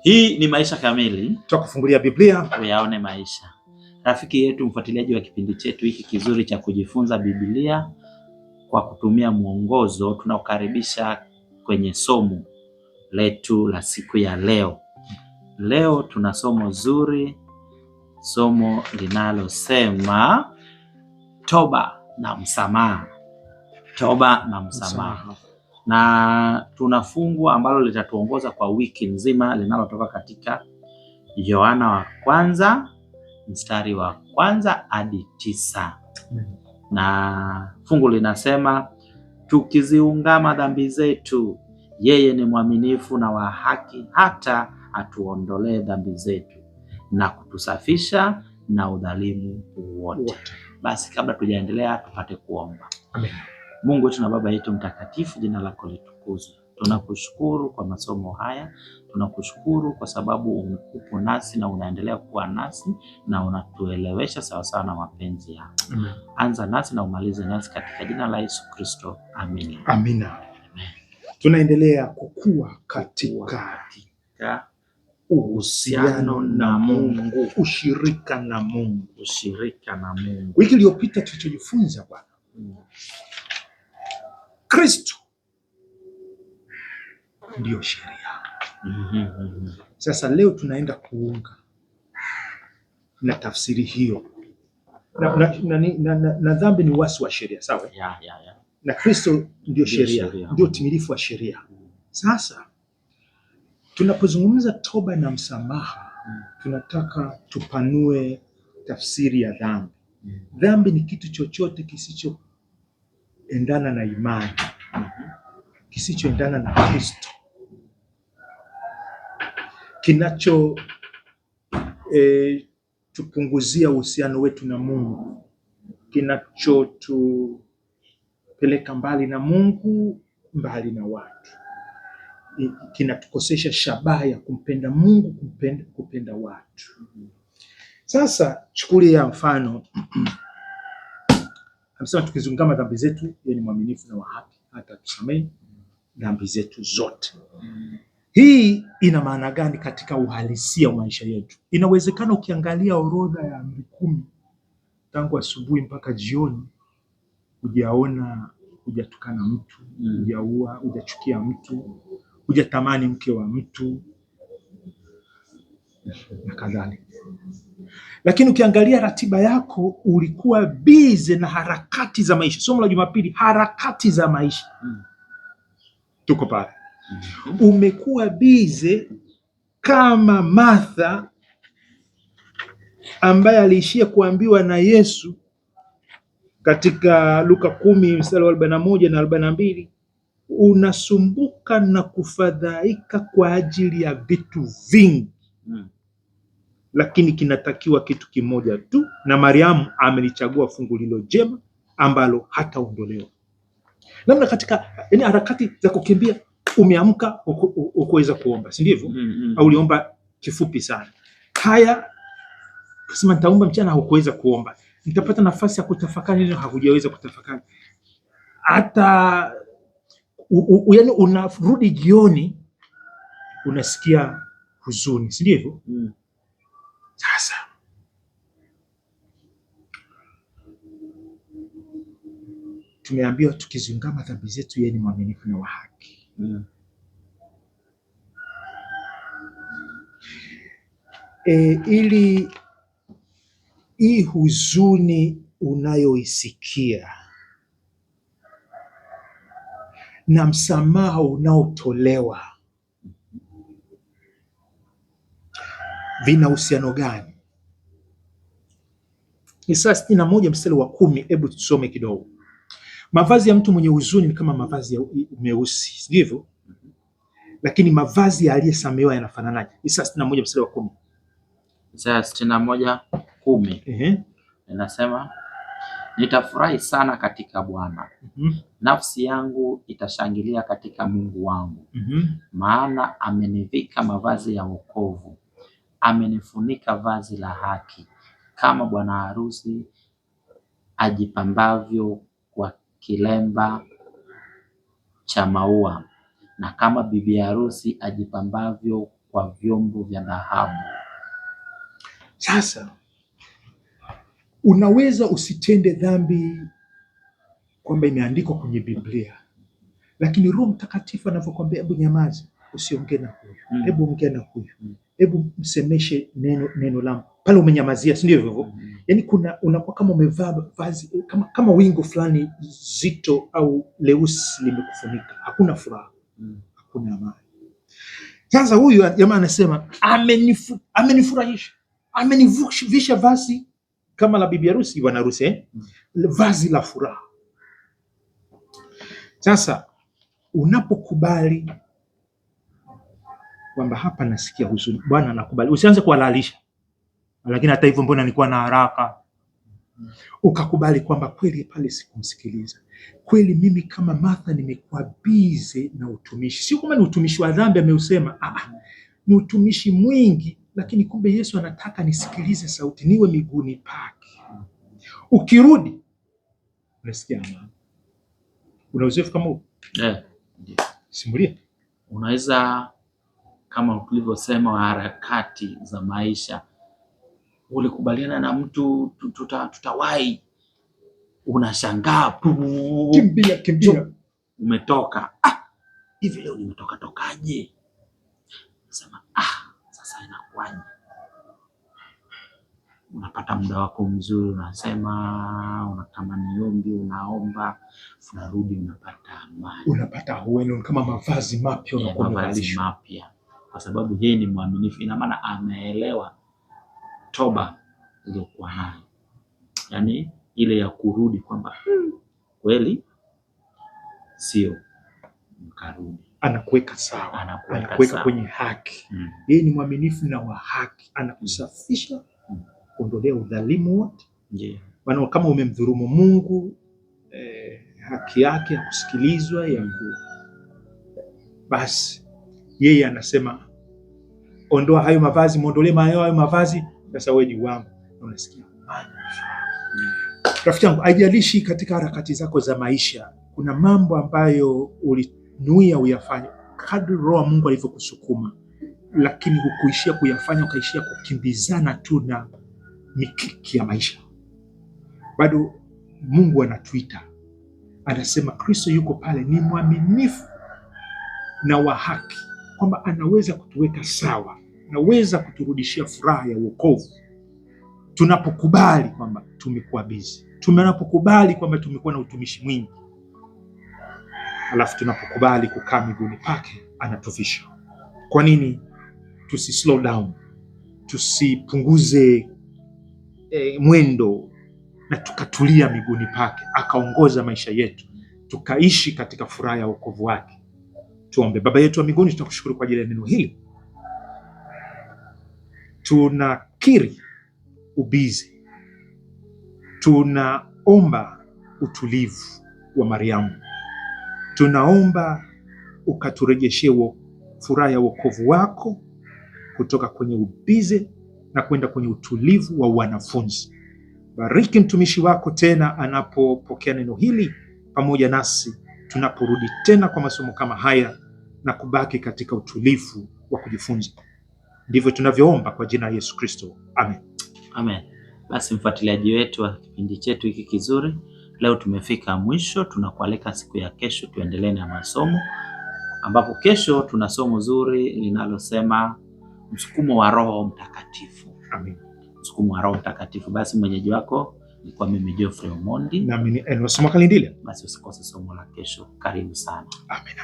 Hii ni Maisha Kamili, tutakufungulia Biblia uyaone maisha. Rafiki yetu, mfuatiliaji wa kipindi chetu hiki kizuri cha kujifunza Biblia kwa kutumia mwongozo, tunakukaribisha kwenye somo letu la siku ya leo. Leo tuna somo zuri, somo linalosema toba na msamaha. Toba na msamaha. Na tuna fungu ambalo litatuongoza kwa wiki nzima linalotoka katika Yohana wa kwanza mstari wa 1 hadi 9. Na fungu linasema, tukiziungama dhambi zetu, yeye ni mwaminifu na wa haki hata atuondolee dhambi zetu na kutusafisha na udhalimu wote. Basi kabla tujaendelea, tupate kuomba. Amen. Mungu wetu na Baba yetu mtakatifu, jina lako litukuzwe. Tunakushukuru kwa masomo haya. Tunakushukuru kwa sababu upo nasi na unaendelea kuwa nasi na unatuelewesha sawa sawa na mapenzi yako. Amen. Anza nasi na umalize nasi katika jina la Yesu Kristo. Amina. Amina. Amen. Tunaendelea kukua katika uhusiano na Mungu, ushirika na Mungu. Wiki iliyopita tulichojifunza Bwana, Kristo ndio sheria. Sasa leo tunaenda kuunga na tafsiri hiyo na dhambi ni wasi wa sheria, sawa? Na Kristo ndio sheria, ndio timilifu wa sheria. Sasa tunapozungumza toba na msamaha, tunataka tupanue tafsiri ya dhambi. Dhambi ni kitu chochote kisichoendana na imani, kisichoendana na Kristo, kinacho tupunguzia uhusiano wetu na Mungu, kinachotupeleka mbali na Mungu, mbali na watu, kinatukosesha shabaha ya kumpenda Mungu, kupenda watu. Sasa chukulia mfano amesema tukizungama dhambi zetu, yeye ni mwaminifu na wa haki hata tusamehe dhambi zetu zote. Hii ina maana gani katika uhalisia wa maisha yetu? Inawezekana ukiangalia orodha ya amri 10 tangu asubuhi mpaka jioni, hujaona, hujatukana mtu, hujaua, hujachukia mtu, hujatamani mke wa mtu na kadhalika. Lakini ukiangalia ratiba yako, ulikuwa busy na harakati za maisha. Somo la Jumapili, harakati za maisha. Tuko pale. Umekuwa busy kama Martha ambaye aliishia kuambiwa na Yesu katika Luka 10 mstari wa 41 na 42, unasumbuka na kufadhaika kwa ajili ya vitu vingi. Lakini kinatakiwa kitu kimoja tu, na Mariamu amelichagua fungu lilo jema ambalo hataondolewa. Namna katika harakati za kukimbia, umeamka ukuweza kuomba, si ndivyo? Au uliomba kifupi sana. Haya, kusema nitaomba mchana, hukuweza kuomba. Nitapata nafasi ya kutafakari, leo hakujaweza kutafakari. Hata yaani unarudi jioni unasikia huzuni, si ndivyo? Sasa tumeambiwa tukizungama dhambi zetu, yeye ni mwaminifu na wa haki. Ili hii huzuni unayoisikia na msamaha unaotolewa vina uhusiano gani? Isaya 61 mstari wa 10, hebu tusome kidogo. Mavazi ya mtu mwenye huzuni ni kama mavazi ya meusi, sivyo? Lakini mavazi ya aliyesamehewa yanafananaje? Isaya 61 mstari wa 10. Isaya 61:10. Inasema, nitafurahi sana katika Bwana. Nafsi yangu itashangilia katika Mungu wangu. Maana amenivika mavazi ya wokovu, amenifunika vazi la haki, kama bwana harusi ajipambavyo kwa kilemba cha maua, na kama bibi harusi ajipambavyo kwa vyombo vya dhahabu. Sasa unaweza usitende dhambi kwamba imeandikwa kwenye Biblia, lakini Roho Mtakatifu anavyokuambia, hebu nyamaza, usiongee na huyu, hebu ongea na huyu, hebu msemeshe neno langu, pale umenyamazia, si ndio hivyo? Yaani unakuwa kama umevaa vazi kama wingu fulani zito au leusi limekufunika, hakuna furaha, hakuna amani. Sasa huyu jamaa anasema amenifurahisha, amenivisha vazi kama la bibi harusi, bwana harusi, vazi la furaha. Sasa unapokubali kwamba hapa nasikia huzuni, Bwana nakubali, usianze kuhalalisha, lakini hata hivyo mbona nilikuwa na haraka. Ukakubali kwamba kweli pale sikumsikiliza, kweli mimi kama Martha nimekuwa busy na utumishi. Sio kama ni utumishi wa dhambi ameusema, ni utumishi mwingi, lakini kumbe Yesu anataka nisikilize sauti, niwe miguuni pake. Ukirudi unasikia amani. Una uzoefu kama huu? Simulia. Unaweza kama ulivyosema wa harakati za maisha, ulikubaliana na mtu tutawahi, unashangaa kimbia umetoka, hivi leo nimetoka tokaje? Sema sasa inakuwaje? Unapata muda wako mzuri, unasema unatamani ombi, unaomba, unarudi unapata amani, unapata hueni kama mavazi mapya, unakuwa mavazi mapya, kwa sababu yeye ni mwaminifu. Ina maana ameelewa toba iliyokuwa nayo, yaani ile ya kurudi kwamba kweli sio, mkarudi, anakuweka sawa, anakuweka kwenye haki. Yeye ni mwaminifu na wa haki, anakusafisha, kuondolea udhalimu wote. Maana kama umemdhulumu Mungu, haki yake ya kusikilizwa basi yeye anasema ondoa hayo mavazi, muondolee hayo mavazi, sasa wewe ni wangu. Unasikia amani. Rafiki yangu, haijalishi katika harakati zako za maisha kuna mambo ambayo ulinuia uyafanye kadri Roho Mungu alivyokusukuma, lakini hukuishia kuyafanya, ukaishia kukimbizana tu na mikiki ya maisha. Bado Mungu anatuita, anasema Kristo yuko pale, ni mwaminifu na wa haki, kwamba anaweza kutuweka sawa, anaweza kuturudishia furaha ya wokovu tunapokubali kwamba tumekuwa busy, tunapokubali kwamba tumekuwa na utumishi mwingi, alafu tunapokubali kukaa miguuni pake, anatuvisha. Kwa nini tusi slow down, tusipunguze mwendo na tukatulia miguuni pake, akaongoza maisha yetu, tukaishi katika furaha ya wokovu wake? Tuombe. Baba yetu wa mbinguni, tunakushukuru kwa ajili ya neno hili. Tunakiri ubizi, tunaomba utulivu wa Mariamu, tunaomba ukaturejeshie furaha ya wokovu wako kutoka kwenye ubizi na kwenda kwenye utulivu wa wanafunzi. Bariki mtumishi wako tena anapopokea neno hili pamoja nasi tunaporudi tena kwa masomo kama haya, na kubaki katika utulivu wa kujifunza. Ndivyo tunavyoomba kwa jina la Yesu Kristo. Amen. Amen. Basi mfuatiliaji wetu wa kipindi chetu hiki kizuri, leo tumefika mwisho. Tunakualika siku ya kesho tuendelee na masomo, ambapo kesho tuna somo zuri linalosema msukumo wa Roho Mtakatifu. Amen. Msukumo wa Roho Mtakatifu. Basi mwenyeji wako ni kwa mimi Geoffrey Omondi, na mimi ni Enos Makalindile. Basi usikose somo la kesho. Karibu sana. Amen.